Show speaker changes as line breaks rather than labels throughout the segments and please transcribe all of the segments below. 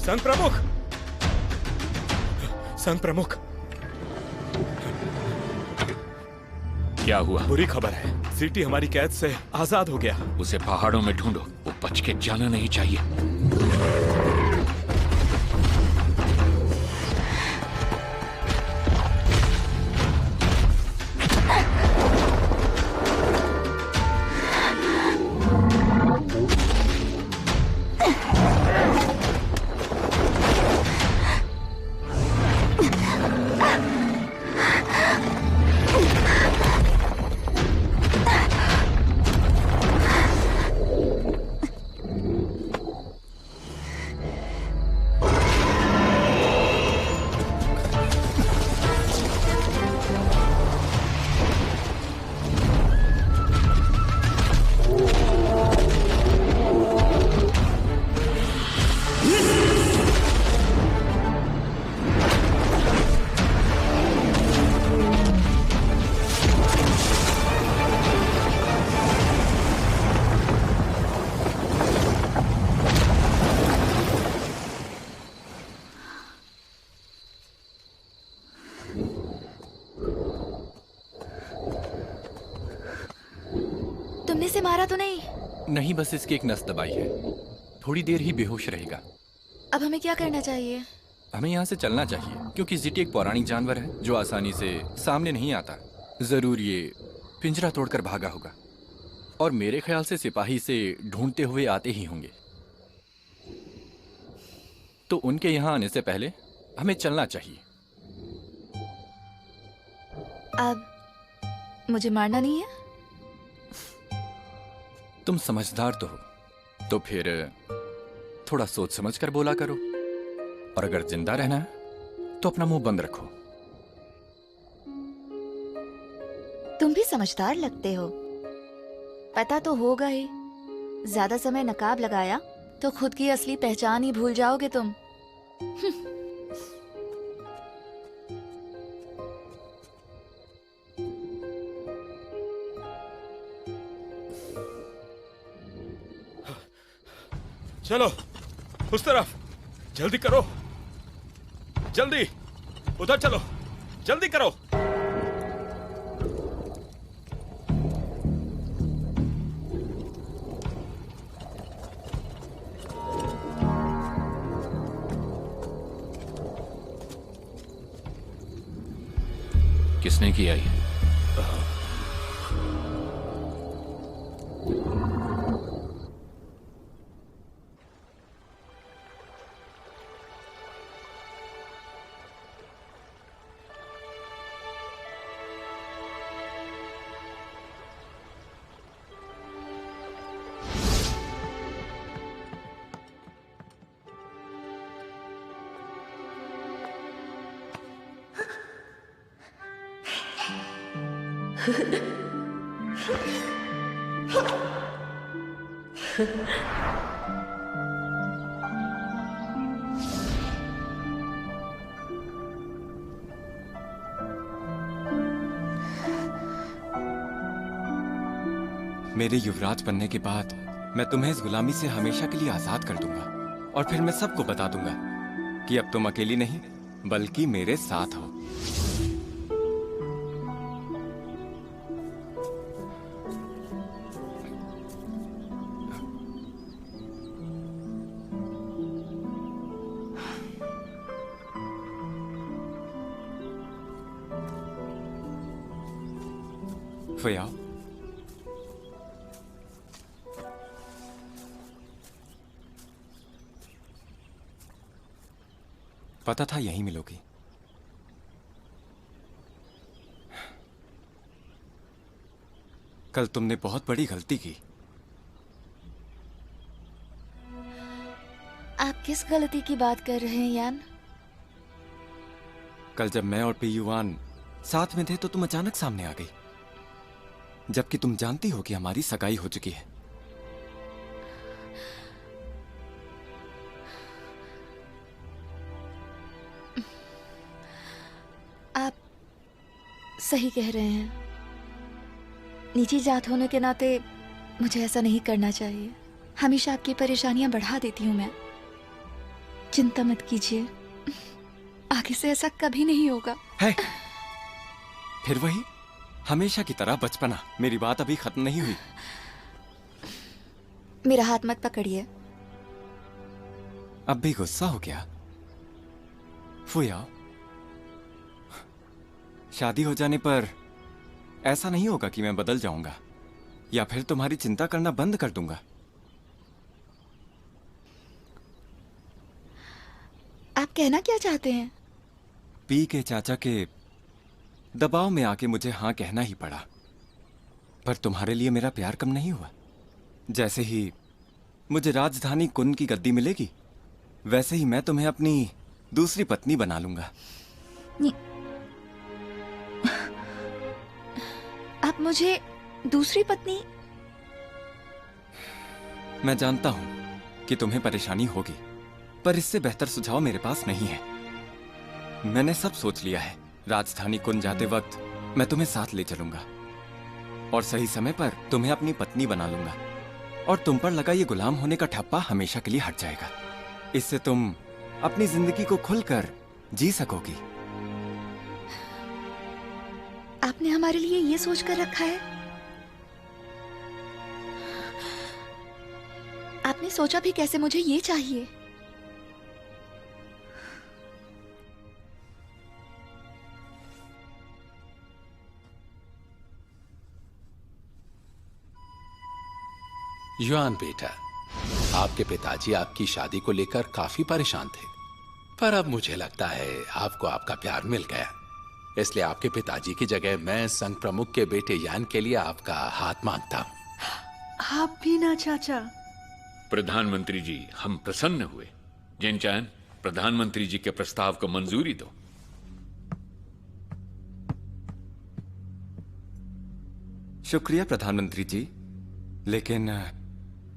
संघ प्रमुख, संघ प्रमुख,
क्या हुआ?
बुरी खबर है, सिटी हमारी कैद से आजाद हो गया।
उसे पहाड़ों में ढूंढो, वो बच के जाना नहीं चाहिए।
तुमने इसे मारा तो नहीं?
नहीं, बस इसकी एक नस दबाई है। थोड़ी देर ही बेहोश रहेगा।
अब हमें क्या करना चाहिए?
हमें यहाँ से चलना चाहिए, क्योंकि जीटी एक पौराणिक जानवर है जो आसानी से सामने नहीं आता। जरूर ये पिंजरा तोड़कर भागा होगा, और मेरे ख्याल से सिपाही से ढूंढते हुए आते ही होंगे। तो उनके यहाँ आने से पहले हमें चलना चाहिए।
अब मुझे मारना नहीं है?
तुम समझदार तो हो, तो फिर थोड़ा सोच समझ कर बोला करो। और अगर जिंदा रहना है तो अपना मुंह बंद रखो।
तुम भी समझदार लगते हो। पता तो होगा ही, ज्यादा समय नकाब लगाया तो खुद की असली पहचान ही भूल जाओगे तुम।
चलो उस तरफ, जल्दी करो, जल्दी उधर चलो, जल्दी करो।
किसने किया ये?
मेरे युवराज बनने के बाद मैं तुम्हें इस गुलामी से हमेशा के लिए आजाद कर दूंगा, और फिर मैं सबको बता दूंगा कि अब तुम अकेली नहीं बल्कि मेरे साथ हो। फया, पता था यहीं मिलोगी। कल तुमने बहुत बड़ी गलती की।
आप किस गलती की बात कर रहे हैं यान?
कल जब मैं और पेयुआन साथ में थे तो तुम अचानक सामने आ गई, जबकि तुम जानती हो कि हमारी सगाई हो चुकी है।
आप सही कह रहे हैं। नीची जात होने के नाते मुझे ऐसा नहीं करना चाहिए। हमेशा आपकी परेशानियां बढ़ा देती हूं मैं। चिंता मत कीजिए, आगे से ऐसा कभी नहीं होगा।
है फिर वही हमेशा की तरह बचपना। मेरी बात अभी खत्म नहीं हुई।
मेरा हाथ मत पकड़िए।
अब भी गुस्सा हो गया? फुया, शादी हो जाने पर ऐसा नहीं होगा कि मैं बदल जाऊंगा या फिर तुम्हारी चिंता करना बंद कर दूंगा।
आप कहना क्या चाहते हैं?
पी के चाचा के दबाव में आके मुझे हाँ कहना ही पड़ा, पर तुम्हारे लिए मेरा प्यार कम नहीं हुआ। जैसे ही मुझे राजधानी कुन की गद्दी मिलेगी, वैसे ही मैं तुम्हें अपनी दूसरी पत्नी बना लूंगा।
आप मुझे दूसरी पत्नी?
मैं जानता हूं कि तुम्हें परेशानी होगी, पर इससे बेहतर सुझाव मेरे पास नहीं है। मैंने सब सोच लिया है। राजधानी कुन जाते वक्त मैं तुम्हें साथ ले चलूंगा और सही समय पर तुम्हें अपनी पत्नी बना लूंगा, और तुम पर लगा ये गुलाम होने का ठप्पा हमेशा के लिए हट जाएगा। इससे तुम अपनी जिंदगी को खुलकर जी सकोगी।
आपने हमारे लिए ये सोच कर रखा है? आपने सोचा भी कैसे मुझे ये चाहिए?
युआन बेटा, आपके पिताजी आपकी शादी को लेकर काफी परेशान थे, पर अब मुझे लगता है आपको आपका प्यार मिल गया। इसलिए आपके पिताजी की जगह मैं संघ प्रमुख के बेटे यान के लिए आपका हाथ मांगता हूं।
आप भी ना चाचा।
प्रधानमंत्री जी, हम प्रसन्न हुए। जिनचैन, प्रधानमंत्री जी के प्रस्ताव को मंजूरी दो।
शुक्रिया प्रधानमंत्री जी, लेकिन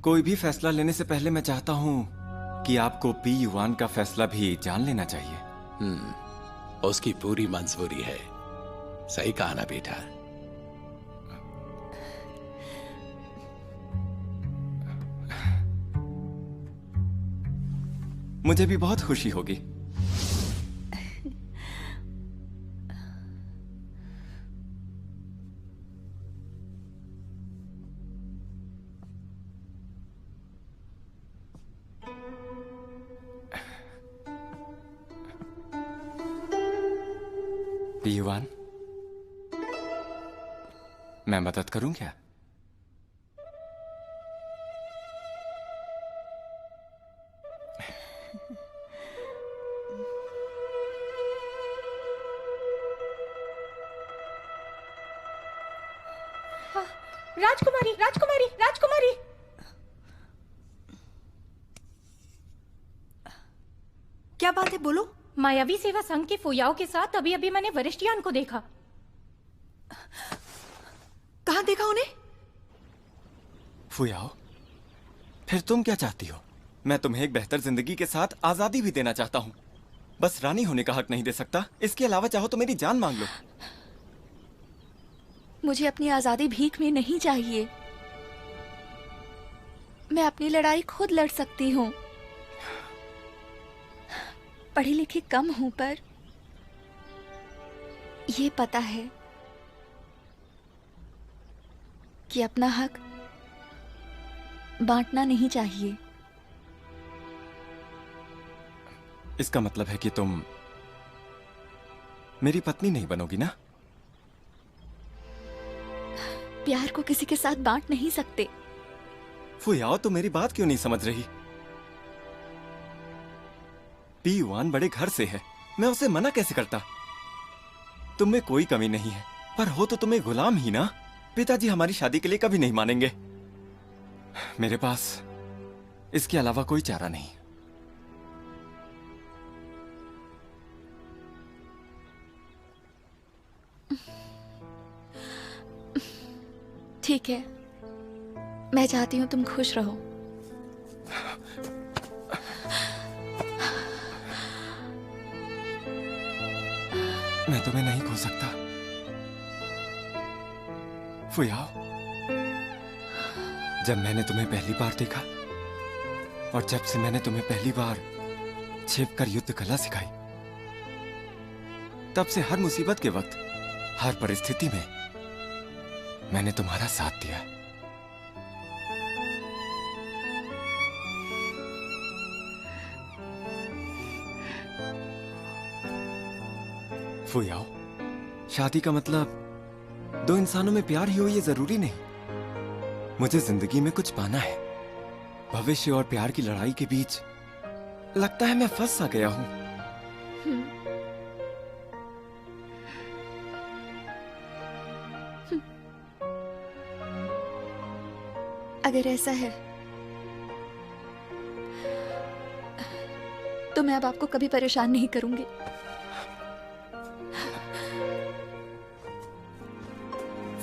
कोई भी फैसला लेने से पहले मैं चाहता हूं कि आपको पी युआन का फैसला भी जान लेना चाहिए।
उसकी पूरी मंजूरी है। सही कहा ना बेटा?
मुझे भी बहुत खुशी होगी। युआन, मैं मदद करूं क्या?
राजकुमारी, राजकुमारी, राजकुमारी। क्या बात है, बोलो।
मायावी सेवा संघ के फुयाओं के साथ अभी अभी मैंने वरिष्ठ यान को देखा।
कहाँ देखा उन्हें?
फुयाओ, फिर तुम क्या चाहती हो? मैं तुम्हें एक बेहतर जिंदगी के साथ आजादी भी देना चाहता हूँ। बस रानी होने का हक नहीं दे सकता। इसके अलावा चाहो तो मेरी जान मांग लो।
मुझे अपनी आजादी भीख में नहीं चाहिए। मैं अपनी लड़ाई खुद लड़ सकती हूँ। पढ़ी लिखी कम हूं, पर ये पता है कि अपना हक बांटना नहीं चाहिए।
इसका मतलब है कि तुम मेरी पत्नी नहीं बनोगी ना?
प्यार को किसी के साथ बांट नहीं सकते।
फुयाओ, तो मेरी बात क्यों नहीं समझ रही? पी युआन बड़े घर से है, मैं उसे मना कैसे करता? तुम में कोई कमी नहीं है, पर हो तो तुम्हें गुलाम ही ना। पिताजी हमारी शादी के लिए कभी नहीं मानेंगे। मेरे पास इसके अलावा कोई चारा नहीं।
ठीक है, मैं चाहती हूं तुम खुश रहो।
मैं तुम्हें नहीं खो सकता फुयाओ। जब मैंने तुम्हें पहली बार देखा और जब से मैंने तुम्हें पहली बार छिप कर युद्ध कला सिखाई। तब से हर मुसीबत के वक्त, हर परिस्थिति में मैंने तुम्हारा साथ दिया है। फुयाओ, शादी का मतलब दो इंसानों में प्यार ही हो ये जरूरी नहीं। मुझे जिंदगी में कुछ पाना है। भविष्य और प्यार की लड़ाई के बीच लगता है मैं फंस सा गया हूं।
अगर ऐसा है तो मैं अब आपको कभी परेशान नहीं करूंगी।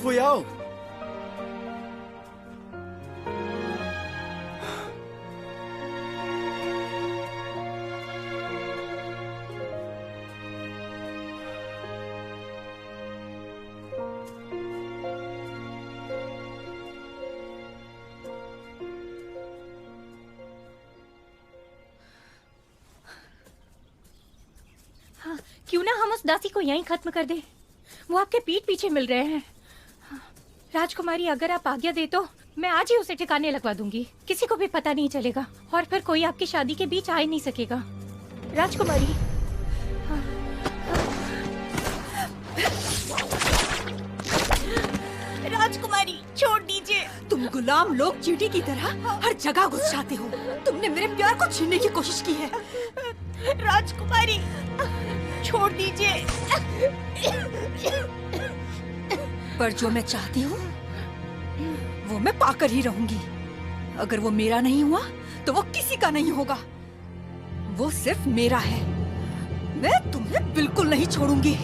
फुयाओ,
हाँ, क्यों ना हम उस दासी को यहीं खत्म कर दें। वो आपके पीठ पीछे मिल रहे हैं। राजकुमारी, अगर आप आज्ञा दे तो मैं आज ही उसे ठिकाने लगवा दूंगी। किसी को भी पता नहीं चलेगा और फिर कोई आपकी शादी के बीच आ ही नहीं सकेगा। राजकुमारी,
राजकुमारी छोड़ दीजिए। तुम गुलाम लोग चींटी की तरह हर जगह घुस जाते हो। तुमने मेरे प्यार को छीनने की कोशिश की है। राजकुमारी छोड़ दीजिए। पर जो मैं चाहती हूँ वो मैं पाकर ही रहूंगी। अगर वो मेरा नहीं हुआ तो वो किसी का नहीं होगा। वो सिर्फ मेरा है। मैं तुम्हें बिल्कुल नहीं छोड़ूंगी।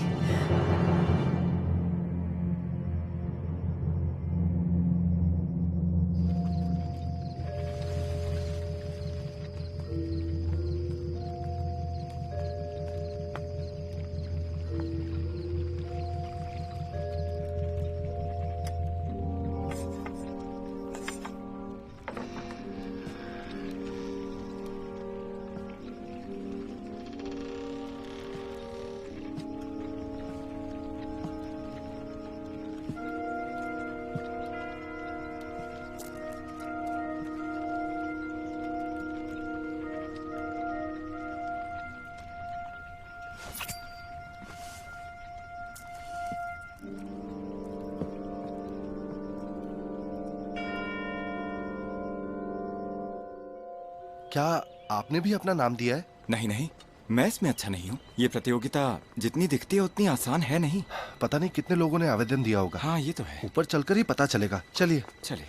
क्या आपने भी अपना नाम दिया है?
नहीं नहीं, मैं इसमें अच्छा नहीं हूँ। ये प्रतियोगिता जितनी दिखती है उतनी आसान है नहीं।
पता नहीं कितने लोगों ने आवेदन दिया होगा।
हाँ ये तो है।
ऊपर चलकर ही पता चलेगा। चलिए
चलिए।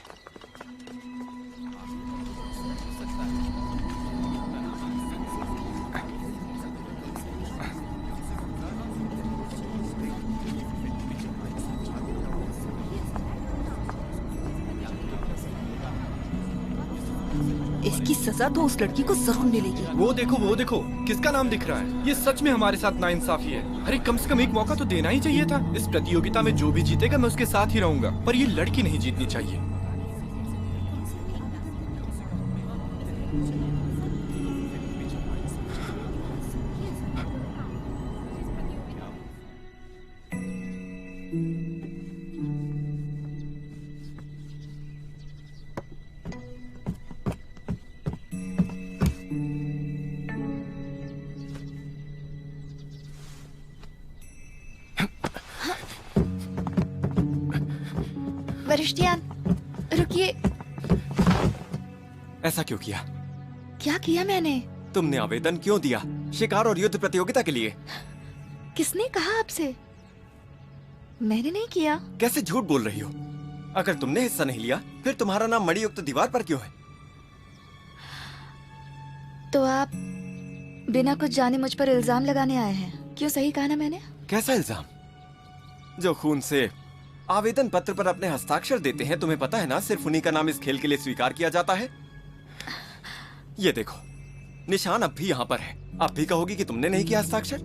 इसकी सजा तो उस लड़की को जरूर मिलेगी।
वो देखो किसका नाम दिख रहा है। ये सच में हमारे साथ नाइंसाफी है। अरे कम से कम एक मौका तो देना ही चाहिए था। इस प्रतियोगिता में जो भी जीतेगा मैं उसके साथ ही रहूंगा, पर ये लड़की नहीं जीतनी चाहिए।
वरिष्ठियान, रुकिए।
ऐसा क्यों किया?
क्या किया मैंने?
तुमने आवेदन क्यों दिया शिकार और युद्ध प्रतियोगिता के लिए?
किसने कहा आपसे? मैंने नहीं किया।
कैसे झूठ बोल रही हो? अगर तुमने हिस्सा नहीं लिया फिर तुम्हारा नाम मणियुक्त दीवार पर क्यों है?
तो आप बिना कुछ जाने मुझ पर इल्जाम लगाने आए हैं। क्यों, सही कहा ना मैंने?
कैसा इल्जाम? जो खून से आवेदन पत्र पर अपने हस्ताक्षर देते हैं, तुम्हें पता है ना, सिर्फ उन्हीं का नाम इस खेल के लिए स्वीकार किया जाता है। ये देखो, निशान अब भी यहाँ पर है। अब भी कहोगी कि तुमने नहीं किया हस्ताक्षर?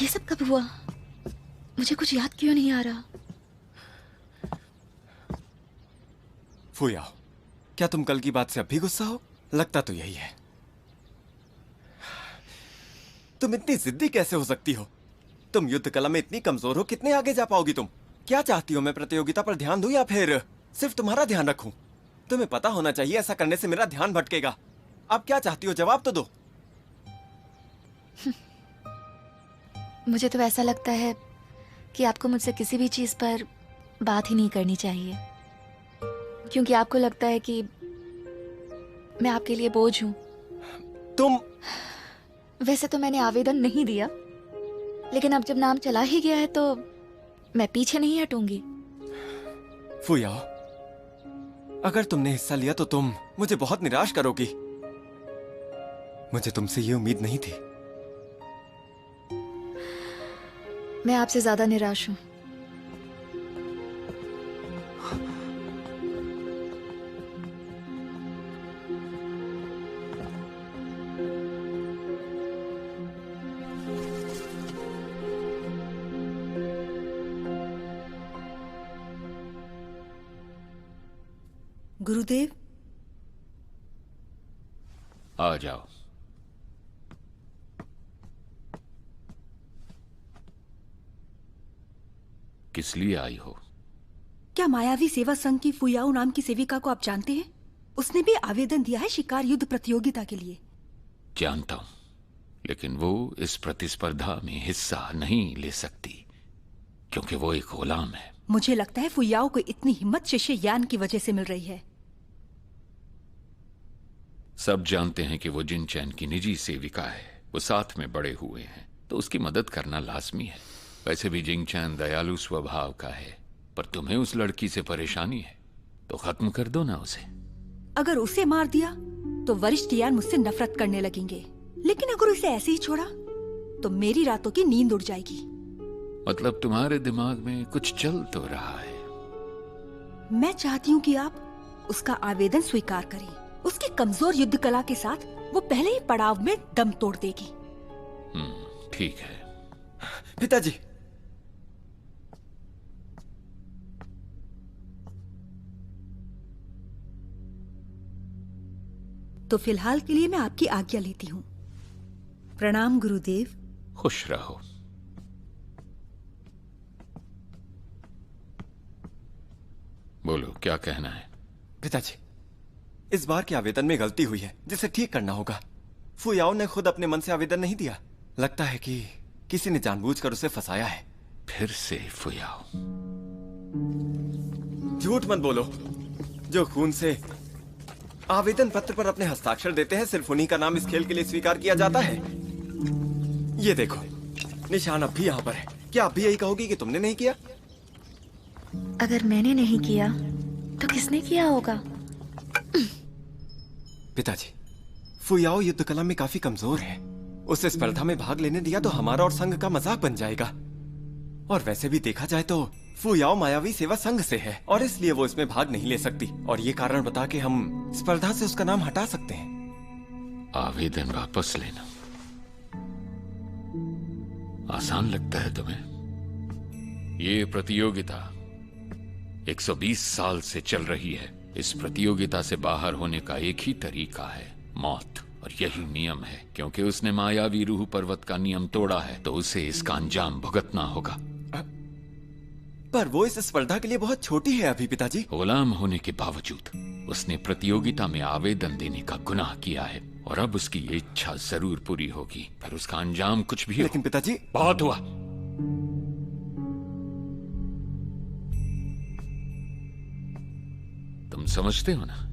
ये सब कब हुआ? मुझे कुछ याद क्यों नहीं आ रहा?
फुयाओ, क्या तुम कल की बात से अब भी गुस्सा हो? लगता तो यही है। तुम इतनी जिद्दी कैसे हो सकती हो? तुम युद्ध कला में इतनी कमजोर हो, कितने आगे जा पाओगी तुम? क्या चाहती हो, मैं प्रतियोगिता पर ध्यान दूं या फिर सिर्फ तुम्हारा ध्यान रखूं? तुम्हें पता होना चाहिए ऐसा करने से मेरा ध्यान भटकेगा। अब क्या चाहती हो, जवाब तो दो।
मुझे तो ऐसा लगता है कि आपको मुझसे किसी भी चीज पर बात ही नहीं करनी चाहिए, क्योंकि आपको लगता है कि मैं आपके लिए बोझ हूं।
तुम
वैसे तो मैंने आवेदन नहीं दिया, लेकिन अब जब नाम चला ही गया है तो मैं पीछे नहीं हटूंगी।
फुयाओ, अगर तुमने हिस्सा लिया तो तुम मुझे बहुत निराश करोगी। मुझे तुमसे ये उम्मीद नहीं थी।
मैं आपसे ज्यादा निराश हूं।
गुरुदेव,
आ जाओ। किस लिए आई हो?
क्या मायावी सेवा संघ की फुयाओ नाम की सेविका को आप जानते हैं? उसने भी आवेदन दिया है शिकार युद्ध प्रतियोगिता के लिए।
जानता हूं, लेकिन वो इस प्रतिस्पर्धा में हिस्सा नहीं ले सकती क्योंकि वो एक गुलाम है।
मुझे लगता है फुयाओ को इतनी हिम्मत शिष्य यान की वजह से मिल रही है।
सब जानते हैं कि वो जिन चैन की निजी सेविका है, वो साथ में बड़े हुए हैं, तो उसकी मदद करना लाजमी है। वैसे भी जिंग चैन दयालु स्वभाव का है, पर तुम्हें उस लड़की से परेशानी है तो खत्म कर दो ना उसे।
अगर उसे मार दिया तो वरिष्ठ यान मुझसे नफरत करने लगेंगे, लेकिन अगर उसे ऐसे ही छोड़ा तो मेरी रातों की नींद उड़ जाएगी।
मतलब तुम्हारे दिमाग में कुछ चल तो रहा है।
मैं चाहती हूँ कि आप उसका आवेदन स्वीकार करें। उसकी कमजोर युद्ध कला के साथ वो पहले ही पड़ाव में दम तोड़ देगी।
ठीक है।
पिताजी,
तो फिलहाल के लिए मैं आपकी आज्ञा लेती हूँ। प्रणाम गुरुदेव।
खुश रहो। बोलो, क्या कहना है?
पिताजी, इस बार के आवेदन में गलती हुई है जिसे ठीक करना होगा। फुयाओ ने खुद अपने मन से आवेदन नहीं दिया। लगता है कि किसी ने जानबूझकर उसे फंसाया है।
फिर से फुयाओ।
झूठ मत बोलो। जो खून से आवेदन पत्र पर अपने हस्ताक्षर देते हैं, सिर्फ उन्हीं का नाम इस खेल के लिए स्वीकार किया जाता है। ये देखो, निशान अब भी यहाँ पर है। क्या आप भी यही कहोगी कि तुमने नहीं किया?
अगर मैंने नहीं किया तो किसने किया होगा?
पिताजी, फुयाओ युद्ध कला में काफी कमजोर है। उसे स्पर्धा में भाग लेने दिया तो हमारा और संघ का मजाक बन जाएगा। और वैसे भी देखा जाए तो फुयाओ मायावी सेवा संघ से है और इसलिए वो इसमें भाग नहीं ले सकती। और ये कारण बता के हम स्पर्धा से उसका नाम हटा सकते हैं।
आवेदन वापस लेना आसान लगता है तुम्हें? ये प्रतियोगिता 120 साल से चल रही है। इस प्रतियोगिता से बाहर होने का एक ही तरीका है, मौत। और यही नियम है। क्योंकि उसने मायावी रूह पर्वत का नियम तोड़ा है तो उसे इसका अंजाम भुगतना होगा।
पर वो इस स्पर्धा के लिए बहुत छोटी है अभी पिताजी।
गुलाम होने के बावजूद उसने प्रतियोगिता में आवेदन देने का गुनाह किया है और अब उसकी ये इच्छा जरूर पूरी होगी, पर उसका अंजाम कुछ भी हो।
लेकिन पिताजी,
बहुत हुआ। तुम समझते हो ना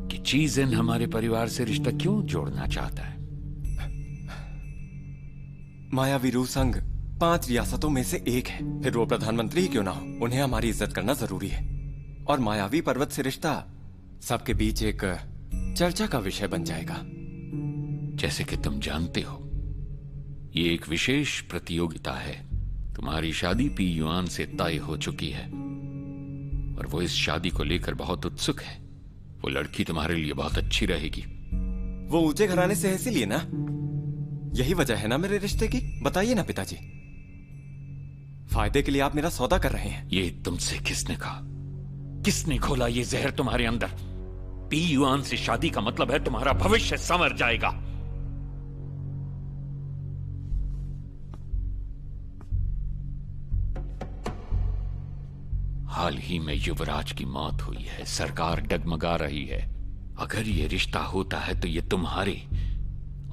कि चीज़ें हमारे परिवार से रिश्ता क्यों जोड़ना चाहता है?
मायावी रूह संघ 5 रियासतों में से एक है। फिर वो प्रधानमंत्री ही क्यों ना हो, उन्हें हमारी इज्जत करना जरूरी है। और मायावी पर्वत से रिश्ता सबके बीच एक चर्चा का विषय बन जाएगा।
जैसे कि तुम जानते हो, ये एक विशेष प्रतियोगिता है। तुम्हारी शादी पी युआन से तय हो चुकी है और वो इस शादी को लेकर बहुत उत्सुक है। वो लड़की तुम्हारे लिए बहुत अच्छी रहेगी।
वो ऊंचे घराने से है इसीलिए ना? यही वजह है ना मेरे रिश्ते की? बताइए ना पिताजी। फायदे के लिए आप मेरा सौदा कर रहे हैं।
ये तुमसे किसने कहा? किसने खोला ये जहर तुम्हारे अंदर? पी युआन से शादी का मतलब है तुम्हारा भविष्य संवर जाएगा। हाल ही में युवराज की मौत हुई है, सरकार डगमगा रही है। अगर ये रिश्ता होता है तो ये तुम्हारे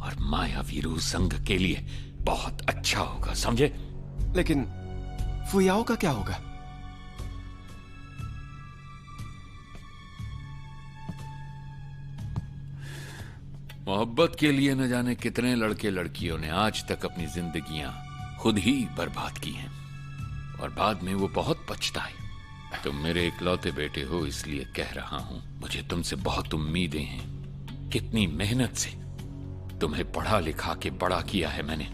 और मायावीरू संघ के लिए बहुत अच्छा होगा, समझे?
लेकिन फुयाओ का क्या होगा?
मोहब्बत के लिए न जाने कितने लड़के लड़कियों ने आज तक अपनी जिंदगियां खुद ही बर्बाद की हैं और बाद में वो बहुत पछताए। तुम मेरे इकलौते बेटे हो इसलिए कह रहा हूं, मुझे तुमसे बहुत उम्मीदें हैं। कितनी मेहनत से तुम्हें पढ़ा लिखा के बड़ा किया है मैंने।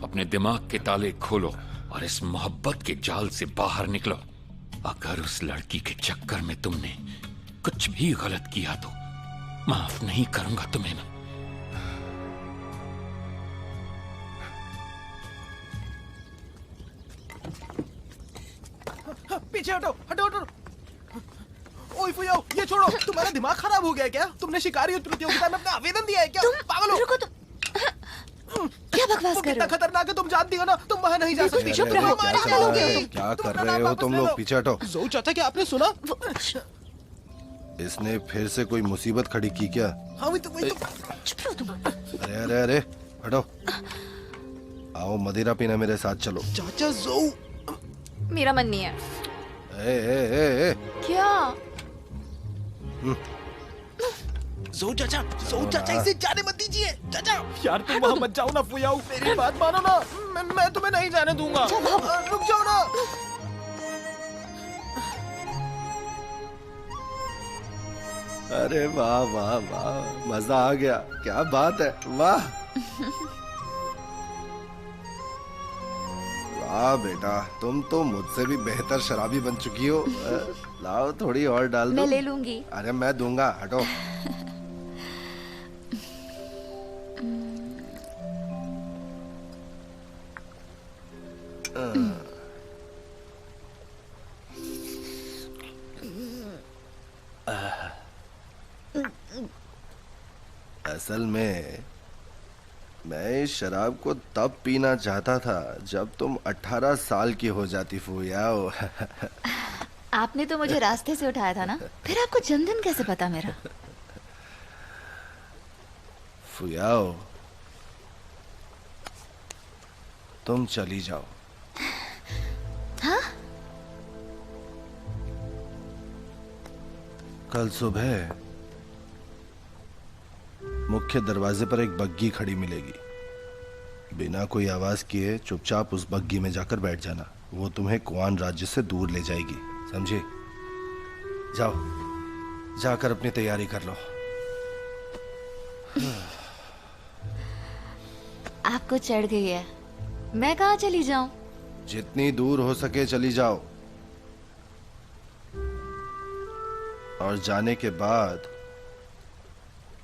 अपने दिमाग के ताले खोलो और इस मोहब्बत के जाल से बाहर निकलो। अगर उस लड़की के चक्कर में तुमने कुछ भी गलत किया तो माफ नहीं करूंगा तुम्हें मैं।
पीछे हटो हटो हटो। ओए फुयाओ, ये छोड़ो। तुम्हारा दिमाग खराब हो गया क्या? तुमने शिकारी प्रतियोगिता में अपना आवेदन दिया है क्या? पागल हो?
रुको, क्या बकवास कर रहे हो?
खतरनाक है, तुम जानती हो ना, तुम वहां नहीं जा सकती।
चुप रहो।
क्या कर रहे हो तुम लोग? पीछे हटो।
जोऊ चाचा, क्या आपने सुना?
इसने फिर से कोई मुसीबत खड़ी की क्या?
हाँ वही तो।
चुप रहो तुम।
अरे अरे अरे हटो। आओ मदिरा पीना मेरे साथ चलो।
चाचा जोऊ।
मेरा मन नहीं है।
ए।
क्या?
जोऊ चाचा इसे जाने मत दीजिए। चाचा यार तुम वहां मत जाओ ना फुयाओ, मेरी बात मानो ना। मैं तुम्हें नहीं जाने दूंगा। रुक जाओ ना।
अरे वाह वाह वाह, मजा आ गया। क्या बात है, वाह वाह बेटा, तुम तो मुझसे भी बेहतर शराबी बन चुकी हो। लाओ थोड़ी और डाल दो।
मैं ले लूंगी।
अरे मैं दूंगा, हटो। असल में मैं इस शराब को तब पीना चाहता था जब तुम 18 साल की हो जाती फुयाओ।
आपने तो मुझे रास्ते से उठाया था ना, फिर आपको जन्मदिन कैसे पता मेरा?
फुयाओ तुम चली जाओ।
हाँ?
कल सुबह मुख्य दरवाजे पर एक बग्गी खड़ी मिलेगी। बिना कोई आवाज किए चुपचाप उस बग्गी में जाकर बैठ जाना। वो तुम्हें कुआन राज्य से दूर ले जाएगी, समझे? जाओ, जाकर अपनी तैयारी कर लो।
आपको चढ़ गई है, मैं कहाँ चली जाऊं?
जितनी दूर हो सके चली जाओ, और जाने के बाद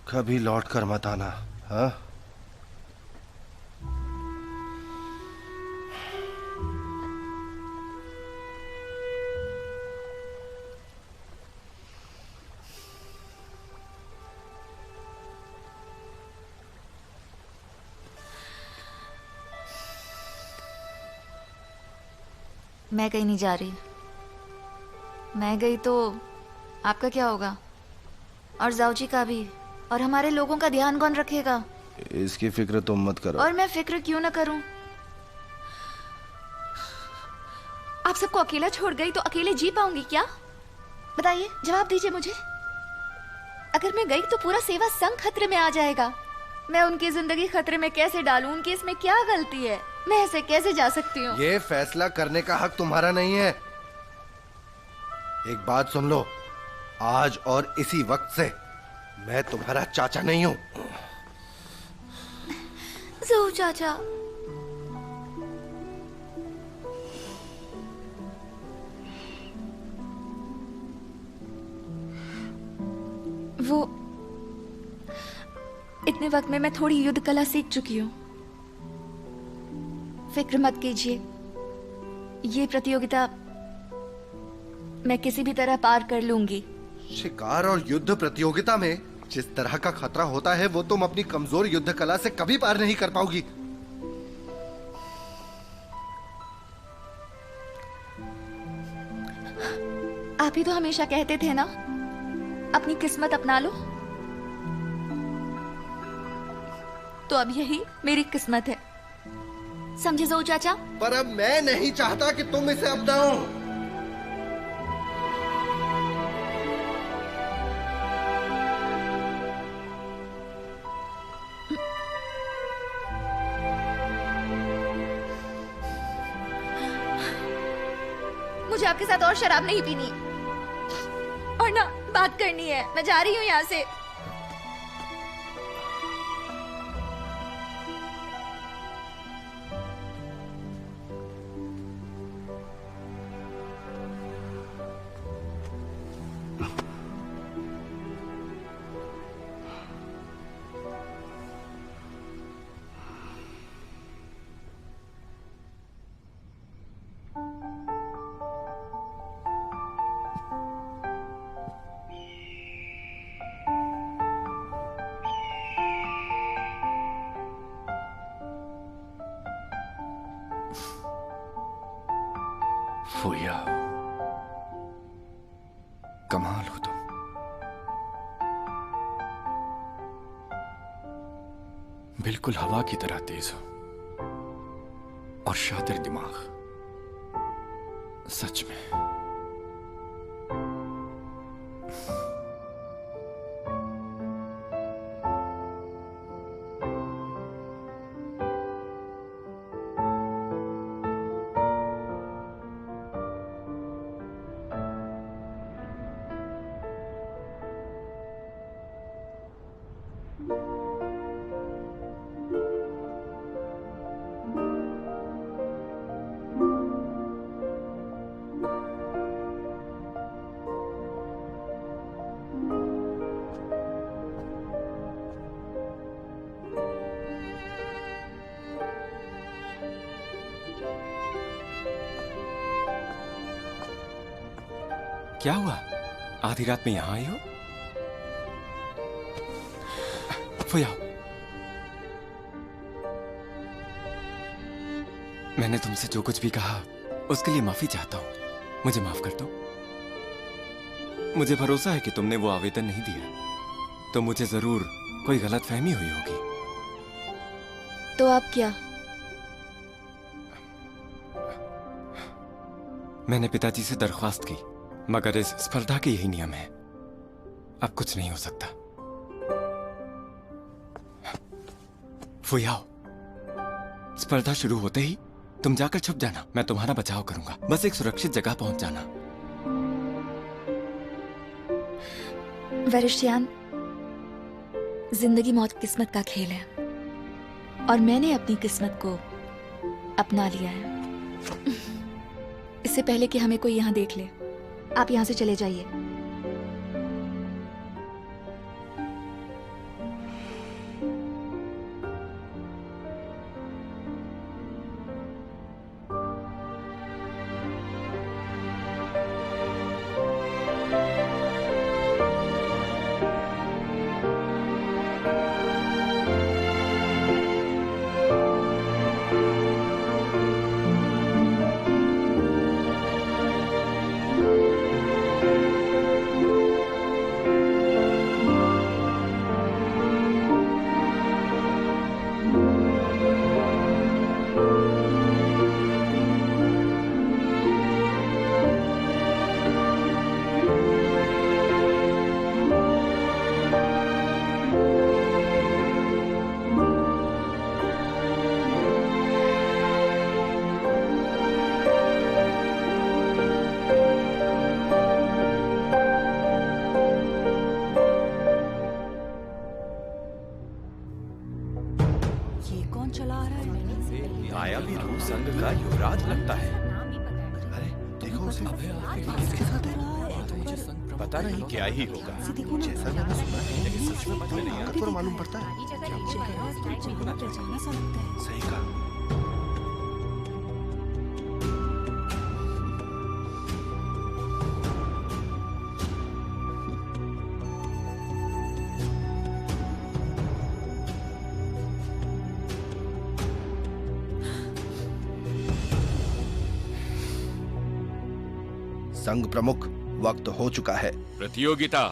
कभी लौट कर मत आना। हाँ?
मैं कहीं नहीं जा रही। मैं गई तो आपका क्या होगा? और जाऊजी का भी। और हमारे लोगों का ध्यान कौन रखेगा?
इसकी फिक्र तुम मत करो।
और मैं फिक्र क्यों ना करूं? आप सबको अकेला छोड़ गई तो अकेले जी पाऊंगी क्या? बताइए, जवाब दीजिए मुझे। अगर मैं गई तो पूरा सेवा संघ खतरे में आ जाएगा। मैं उनकी जिंदगी खतरे में कैसे डालूं? उनकी इसमें क्या गलती है? मैं ऐसे कैसे जा सकती हूँ?
ये फैसला करने का हक तुम्हारा नहीं है। एक बात सुन लो, आज और इसी वक्त से मैं तुम्हारा चाचा नहीं हूं।
जोऊ चाचा, वो इतने वक्त में मैं थोड़ी युद्ध कला सीख चुकी हूँ। फिक्र मत कीजिए, ये प्रतियोगिता मैं किसी भी तरह पार कर लूंगी।
शिकार और युद्ध प्रतियोगिता में जिस तरह का खतरा होता है वो तुम अपनी कमजोर युद्ध कला से कभी पार नहीं कर पाओगी।
आप ही तो हमेशा कहते थे ना, अपनी किस्मत अपना लो। तो अब यही मेरी किस्मत है, समझे जोऊ चाचा?
पर अब मैं नहीं चाहता कि तुम इसे अपनाओ।
मुझे आपके साथ और शराब नहीं पीनी और ना बात करनी है। मैं जा रही हूँ यहाँ से।
फुया, कमाल हो तुम। बिल्कुल हवा की तरह तेज हो और शातिर दिमाग, सच में। क्या हुआ? आधी रात में यहां आई हो? फुया, मैंने तुमसे जो कुछ भी कहा उसके लिए माफी चाहता हूं। मुझे माफ कर दो। मुझे भरोसा है कि तुमने वो आवेदन नहीं दिया, तो मुझे जरूर कोई गलतफहमी हुई होगी।
तो आप क्या?
मैंने पिताजी से दरख्वास्त की, मगर इस स्पर्धा के यही नियम है। अब कुछ नहीं हो सकता। फुयाओ, स्पर्धा शुरू होते ही तुम जाकर छुप जाना। मैं तुम्हारा बचाव करूंगा। बस एक सुरक्षित जगह पहुंच जाना।
वरिष्ठयान, जिंदगी मौत किस्मत का खेल है और मैंने अपनी किस्मत को अपना लिया है। इससे पहले कि हमें कोई यहाँ देख ले, आप यहाँ से चले जाइए।
आया भी रूस संघ का युवराज लगता है।
अरे देखो उसे,
किसके साथ है? पता नहीं क्या ही होगा।
जैसा मैंने सुना है, लेकिन सच में पता नहीं यार, पर मालूम पड़ता है। सही कहा। संघ प्रमुख, वक्त हो चुका है।
प्रतियोगिता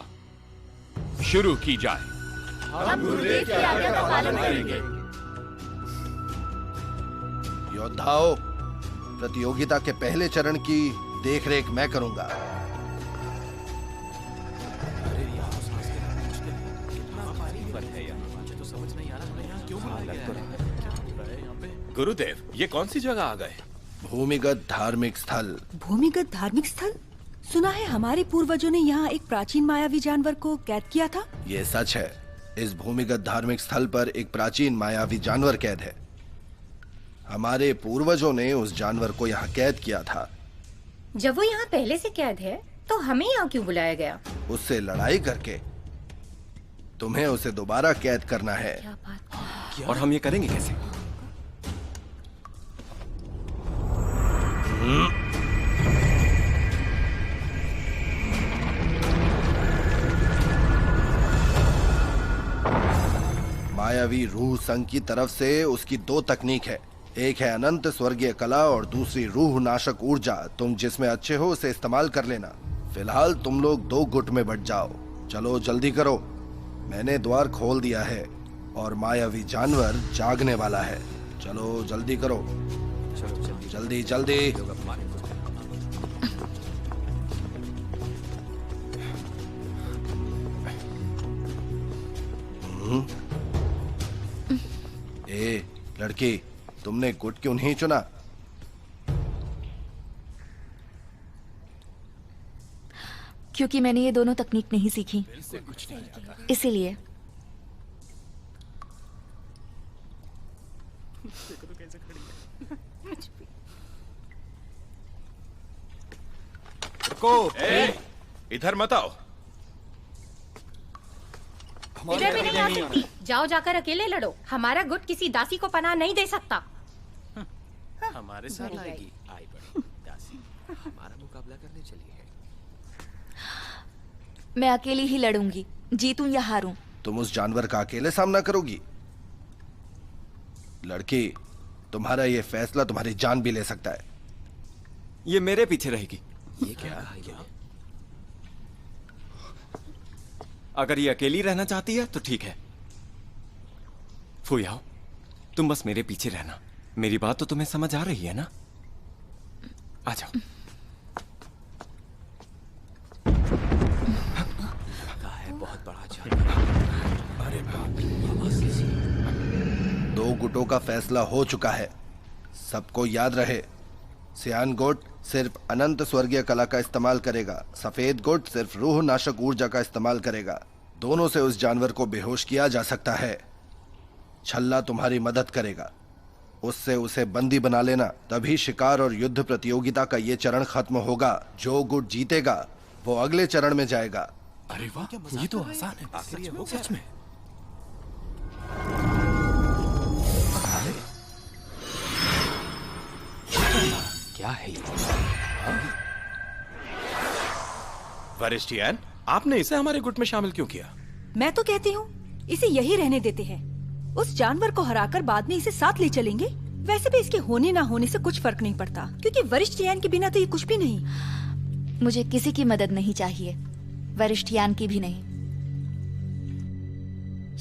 शुरू की जाए।
हम गुरुदेव की आज्ञा का पालन करेंगे।
योद्धाओं, प्रतियोगिता के पहले चरण की देखरेख मैं करूंगा।
गुरुदेव, ये कौन सी जगह आ गए?
भूमिगत धार्मिक स्थल।
भूमिगत धार्मिक स्थल? सुना है हमारे पूर्वजों ने यहाँ एक प्राचीन मायावी जानवर को कैद किया था।
ये सच है। इस भूमिगत धार्मिक स्थल पर एक प्राचीन मायावी जानवर कैद है। हमारे पूर्वजों ने उस जानवर को यहाँ कैद किया था।
जब वो यहाँ पहले से कैद है तो हमें यहाँ क्यों बुलाया गया?
उससे लड़ाई करके तुम्हें उसे दोबारा कैद करना है।
क्या बात?
और हम ये करेंगे कैसे?
मायावी रूह संघ की तरफ से उसकी दो तकनीक है। एक है अनंत स्वर्गीय कला और दूसरी रूह नाशक ऊर्जा। तुम जिसमें अच्छे हो उसे इस्तेमाल कर लेना। फिलहाल तुम लोग 2 गुट में बट जाओ। चलो जल्दी करो, मैंने द्वार खोल दिया है और मायावी जानवर जागने वाला है। चलो जल्दी करो, जल्दी जल्दी। ए लड़की, तुमने गुट क्यों नहीं चुना?
क्योंकि मैंने ये दोनों तकनीक नहीं सीखी, इसीलिए।
इधर मत आओ।
इधर भी नहीं आ सकती। जाओ जाकर अकेले लड़ो। हमारा गुट किसी दासी को पनाह नहीं दे सकता।
हमारे साथ आएगी। आई बड़ी दासी, हमारा मुकाबला करने चली है।
मैं अकेली ही लड़ूंगी, जीतूं या हारूं।
तुम उस जानवर का अकेले सामना करोगी? लड़की, तुम्हारा ये फैसला तुम्हारी जान भी ले सकता है।
ये मेरे पीछे रहेगी।
ये क्या?
अगर ये अकेली रहना चाहती है तो ठीक है। फुयाओ, तुम बस मेरे पीछे रहना। मेरी बात तो तुम्हें समझ आ रही है ना? आ जाओ।
बहुत बड़ा जानवर। अरे बाप रे।
2 गुटों का फैसला हो चुका है। सबको याद रहे, सियान गुट सिर्फ अनंत स्वर्गीय कला का इस्तेमाल करेगा, सफेद गुट सिर्फ रूह नाशक ऊर्जा का इस्तेमाल करेगा। दोनों से उस जानवर को बेहोश किया जा सकता है। छल्ला तुम्हारी मदद करेगा, उससे उसे बंदी बना लेना। तभी शिकार और युद्ध प्रतियोगिता का ये चरण खत्म होगा। जो गुट जीतेगा वो अगले चरण में जाएगा।
अरे वाह, ये तो आसान है। आखिर ये हो सच में? क्या है ये? वरिष्ठियान, आपने इसे हमारे गुट में शामिल क्यों किया?
मैं तो कहती हूँ इसे यही रहने देते हैं। उस जानवर को हराकर बाद में इसे साथ ले चलेंगे। वैसे भी इसके होने ना होने से कुछ फर्क नहीं पड़ता, क्योंकि वरिष्ठ यान के बिना तो ये कुछ भी नहीं।
मुझे किसी की मदद नहीं चाहिए, वरिष्ठ यान की भी नहीं।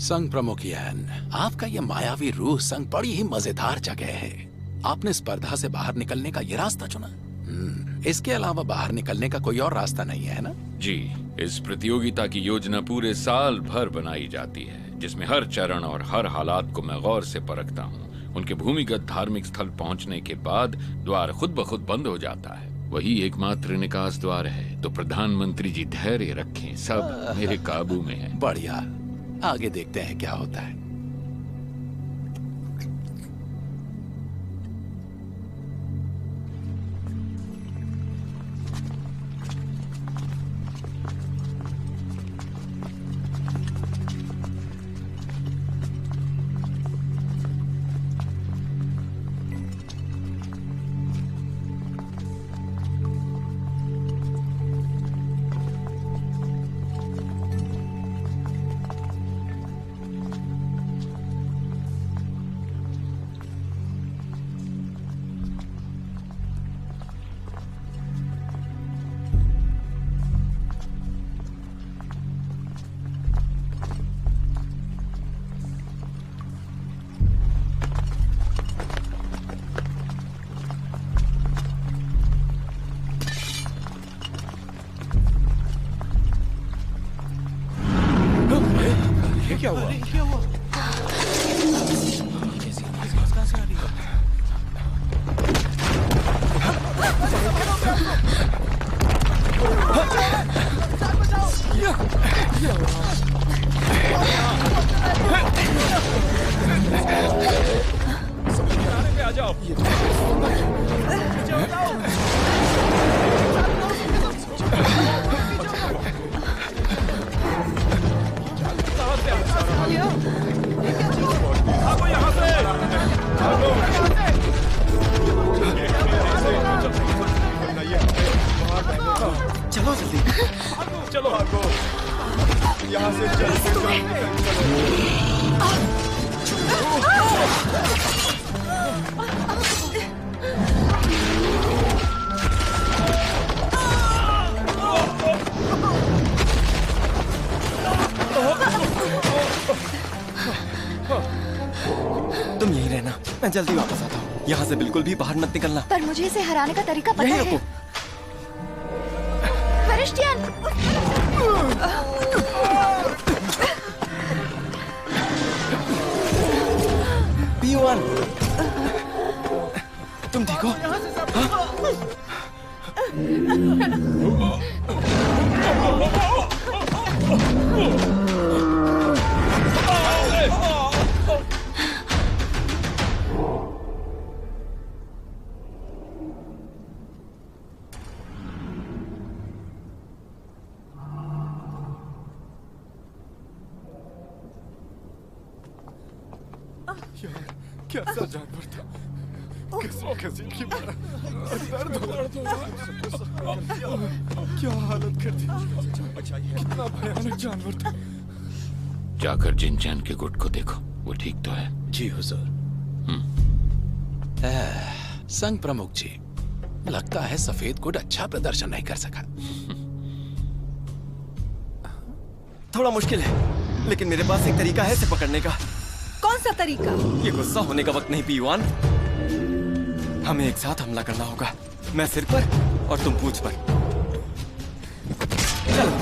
संघ प्रमुख यान, आपका ये मायावी रूह संघ बड़ी ही मजेदार जगह है। आपने स्पर्धा से बाहर निकलने का ये रास्ता चुना। इसके अलावा बाहर निकलने का कोई और रास्ता नहीं है ना?
जी, इस प्रतियोगिता की योजना पूरे साल भर बनाई जाती है, जिसमें हर चरण और हर हालात को मैं गौर से परखता हूँ। उनके भूमिगत धार्मिक स्थल पहुँचने के बाद द्वार खुद ब खुद बंद हो जाता है। वही एकमात्र निकास द्वार है। तो प्रधानमंत्री जी धैर्य रखें, सब मेरे काबू में है।
बढ़िया, आगे देखते हैं क्या होता है।
क्या हुआ? क्या हुआ? कहाँ से आ रही है? सभी किनारे पे आ जाओ। भागो यहाँ से।
चलो जल्दी।
चलो भागो। यहाँ से चलो।
तुम यहीं रहना, मैं जल्दी वापस आता हूँ। यहाँ से बिल्कुल भी बाहर मत निकलना।
पर मुझे इसे हराने का तरीका पता है। क्रिस्टियन!
P1, तुम ठीक हो?
कैसा जानवर था? किसने घसीट मारा? दर्द हो रहा। क्या हालत कर दी? कितना भयानक जानवर था।
जाकर जिनचैन के गुट को देखो, वो ठीक तो है?
जी हुजूर। संघ प्रमुख जी, लगता है सफेद गुट अच्छा प्रदर्शन नहीं कर सका।
थोड़ा मुश्किल है, लेकिन मेरे पास एक तरीका है इसे पकड़ने का।
कौन सा तरीका?
ये गुस्सा होने का वक्त नहीं P1। हमें एक साथ हमला करना होगा। मैं सिर पर और तुम पूंछ पर। चलो।